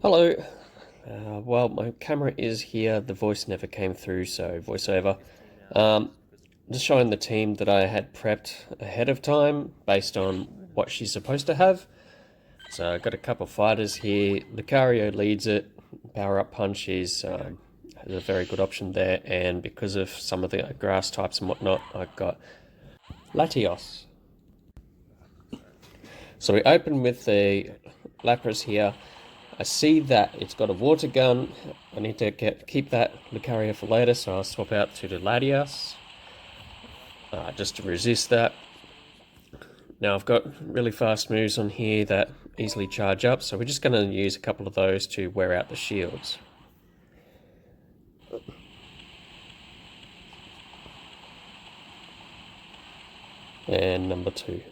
Hello. Well, my camera is here. The voice never came through, so voiceover. Um, just showing the team that I had prepped ahead of time based on what she's supposed to have. So I've got a couple of fighters here. Lucario leads it. Power Up Punch has a very good option there, and because of some of the grass types and whatnot, I've got Latios. So we open with the Lapras here. I see that it's got a water gun. I need to keep that Lucario for later, so I'll swap out to the Latias just to resist that. Now I've got really fast moves on here that easily charge up, so we're just going to use a couple of those to wear out the shields. And number 2.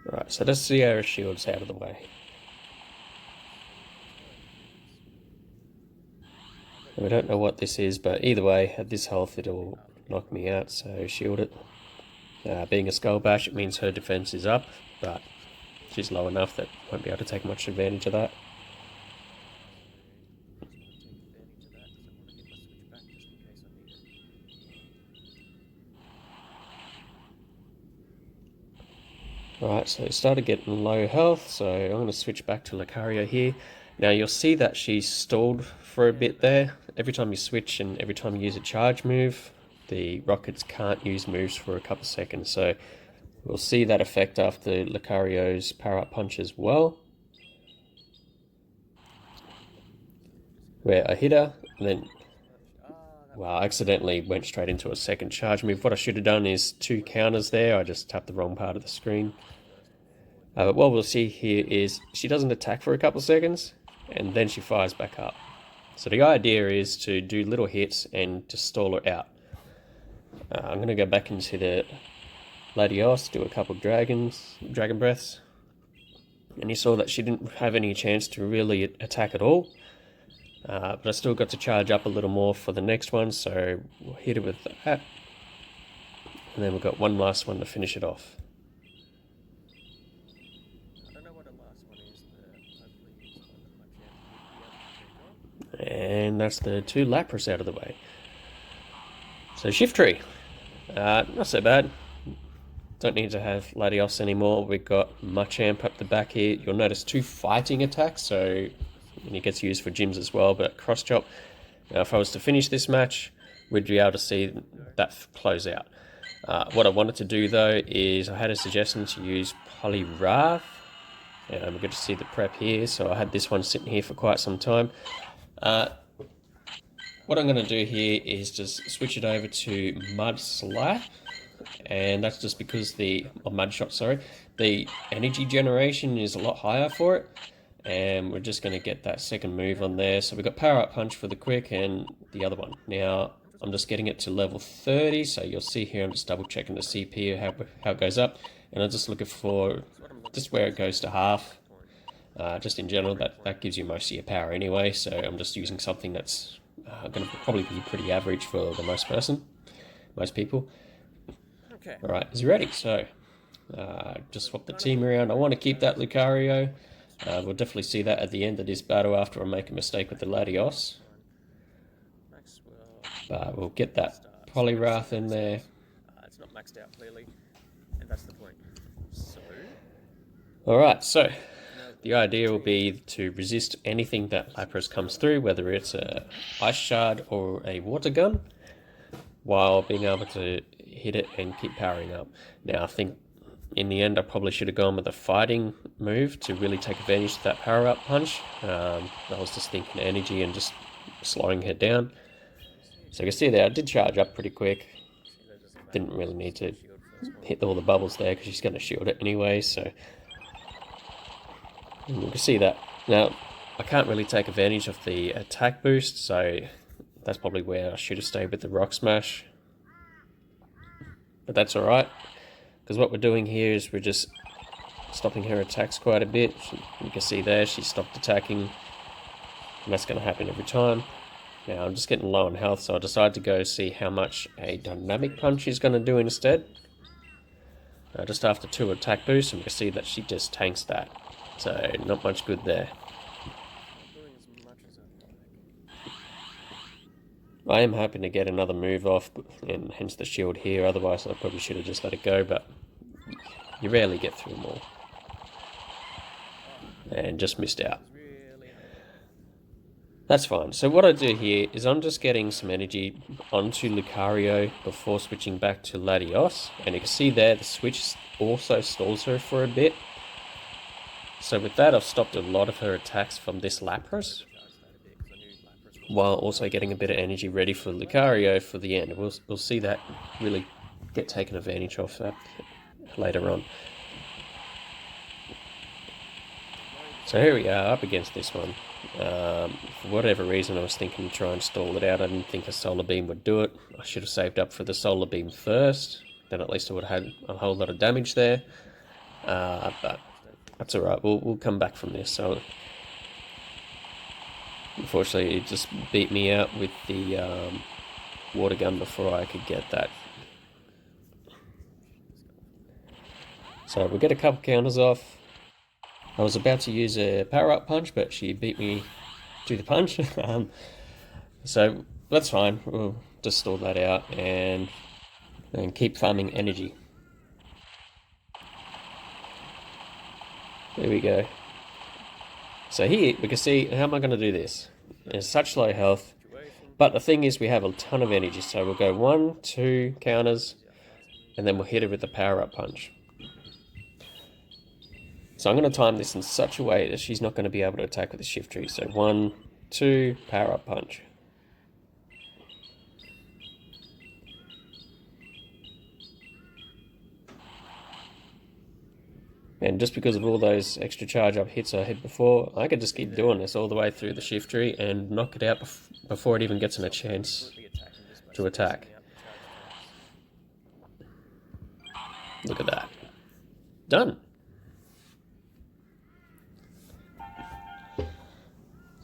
Right, so that's the air shields out of the way. We don't know what this is, but either way, at this health it'll knock me out, so shield it. Being a Skull Bash, it means her defense is up, but she's low enough that won't be able to take much advantage of that. Alright, so it started getting low health, so I'm going to switch back to Lucario here. Now you'll see that she's stalled for a bit there. Every time you switch and every time you use a charge move, the Rockets can't use moves for a couple of seconds, so we'll see that effect after Lucario's Power Up Punch as well. Where I hit her, and then I accidentally went straight into a second charge move. What I should have done is 2 counters there. I just tapped the wrong part of the screen. But what we'll see here is she doesn't attack for a couple of seconds, and then she fires back up. So the idea is to do little hits and to stall her out. I'm going to go back into the Latios, do a couple of Dragon Breaths. And you saw that she didn't have any chance to really attack at all. But I still got to charge up a little more for the next one, so we'll hit it with that. And then we've got one last one to finish it off. And that's the 2 Lapras out of the way. So Shiftry, not so bad. Don't need to have Latios anymore. We've got Machamp up the back here. You'll notice 2 fighting attacks, so and it gets used for gyms as well, but Cross Chop. Now if I was to finish this match, we'd be able to see that close out. What I wanted to do though is I had a suggestion to use Poliwrath. And we're going to see the prep here, so I had this one sitting here for quite some time. What I'm going to do here is just switch it over to Mud Slap, and that's just because Mud Shot, sorry, the energy generation is a lot higher for it, and we're just going to get that second move on there. So we've got Power Up Punch for the quick and the other one. Now I'm just getting it to level 30, so you'll see here I'm just double checking the CPU, how it goes up, and I'm just looking for just where it goes to half. Just in general, that gives you most of your power anyway, so I'm just using something that's going to probably be pretty average for the most people. Okay. Alright, is he ready? So, just swap the team around. I want to keep that Lucario. We'll definitely see that at the end of this battle after I make a mistake with the Latios. But we'll get that Poliwrath in there. It's not maxed out clearly, and that's the point. So, alright, so the idea will be to resist anything that Lapras comes through, whether it's a Ice Shard or a Water Gun, while being able to hit it and keep powering up. Now, I think in the end I probably should have gone with a fighting move to really take advantage of that Power Up Punch. I was just thinking energy and just slowing her down. So you can see there, I did charge up pretty quick. Didn't really need to hit all the bubbles there because she's going to shield it anyway, so you can see that. Now, I can't really take advantage of the attack boost, so that's probably where I should have stayed with the Rock Smash. But that's alright, because what we're doing here is we're just stopping her attacks quite a bit. You can see there, she stopped attacking, and that's going to happen every time. Now I'm just getting low on health, so I decided to go see how much a dynamic punch is going to do instead. Just after 2 attack boosts, and we can see that she just tanks that. So not much good there. Doing as much as I am hoping to get another move off, and hence the shield here. Otherwise I probably should have just let it go, but you rarely get through them all. And just missed out. really. That's fine. So what I do here is I'm just getting some energy onto Lucario before switching back to Latios. And you can see there the switch also stalls her for a bit. So with that, I've stopped a lot of her attacks from this Lapras, while also getting a bit of energy ready for Lucario for the end. We'll see that really get taken advantage of later on. So here we are up against this one. For whatever reason, I was thinking to try and stall it out. I didn't think a Solar Beam would do it. I should have saved up for the Solar Beam first. Then at least I would have had a whole lot of damage there. But that's alright. We'll come back from this. So unfortunately, it just beat me out with the water gun before I could get that. So we'll get a couple counters off. I was about to use a power-up punch, but she beat me to the punch. So that's fine. We'll just stall that out and keep farming energy. There we go. So here we can see, how am I going to do this? There's such low health, but the thing is we have a ton of energy. So we'll go 1, 2 counters, and then we'll hit her with the power-up punch. So I'm going to time this in such a way that she's not going to be able to attack with the shift tree. So 1, 2, power up punch. And just because of all those extra charge up hits I hit before, I could just keep doing this all the way through the shift tree and knock it out before it even gets a chance to attack. Look at that. Done.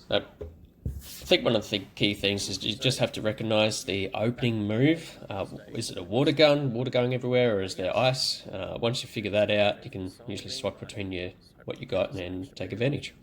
So, I think one of the key things is you just have to recognize the opening move. Is it a water gun going everywhere, or is there ice? Once you figure that out, you can usually swap between what you got and take advantage.